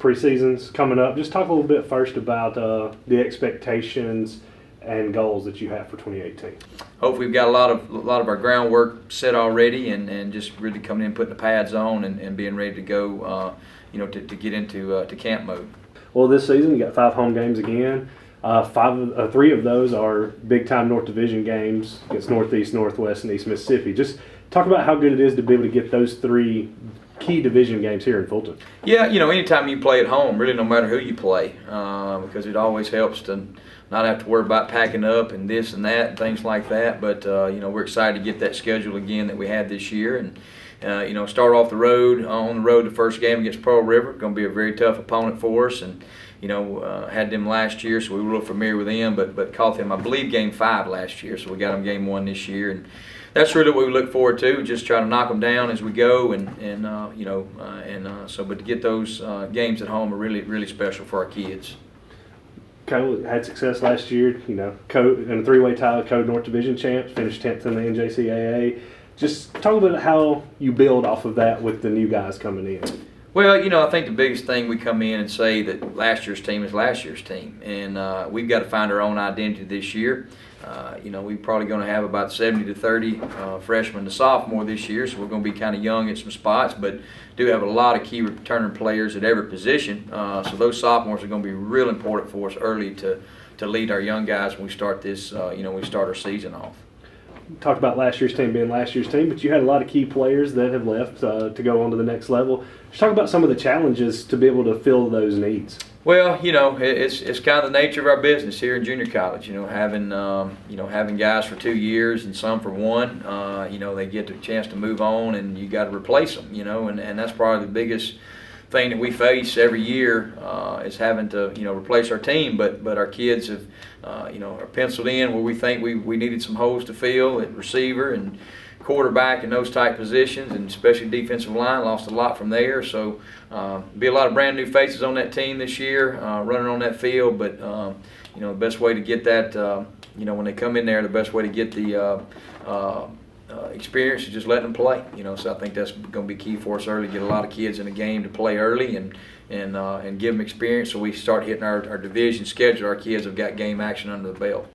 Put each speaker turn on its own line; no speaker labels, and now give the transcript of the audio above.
preseason's coming up. Just talk a little bit first about the expectations and goals that you have for 2018.
Hopefully we've got a lot of our groundwork set already, and just really coming in, putting the pads on, and being ready to go, to get into to camp mode.
Well, this season you got 5 home games again. 3 of those are big-time North Division games against Northeast, Northwest, and East Mississippi. Just talk about how good it is to be able to get those 3 key division games here in Fulton.
Yeah, anytime you play at home, really, no matter who you play, because it always helps to not have to worry about packing up and this and that and things like that. But we're excited to get that schedule again that we had this year, and start off on the road the first game against Pearl River. Going to be a very tough opponent for us, and had them last year, so we were a little familiar with them, but caught them, I believe, game 5 last year, so we got them game 1 this year, and that's really what we look forward to. Just try to knock them down as we go, but to get those games at home are really special for our kids.
Code had success last year. Code in a 3-way tie with Code North Division champs, finished 10th in the NJCAA. Just talk about how you build off of that with the new guys coming in.
Well, I think the biggest thing, we come in and say that last year's team is last year's team, and we've got to find our own identity this year. We're probably going to have about 70 to 30 freshmen to sophomore this year, so we're going to be kind of young at some spots, but do have a lot of key returning players at every position. So those sophomores are going to be real important for us early to lead our young guys when we start this, when we start our season off.
Talked about last year's team being last year's team, but you had a lot of key players that have left to go on to the next level. Just talk about some of the challenges to be able to fill those needs.
Well, it's kind of the nature of our business here in junior college. Having guys for 2 years and some for 1. They get the chance to move on, and you got to replace them. And that's probably the biggest thing that we face every year, is having to replace our team. But our kids have are penciled in where we think we needed some holes to fill at receiver and quarterback and those type positions, and especially defensive line. Lost a lot from there, so be a lot of brand new faces on that team this year, running on that field. But the best way to get that, when they come in there, the best way to get the experience is just letting them play. So I think that's going to be key for us early. Get a lot of kids in the game to play early, and give them experience, so we start hitting our division schedule. Our kids have got game action under the belt.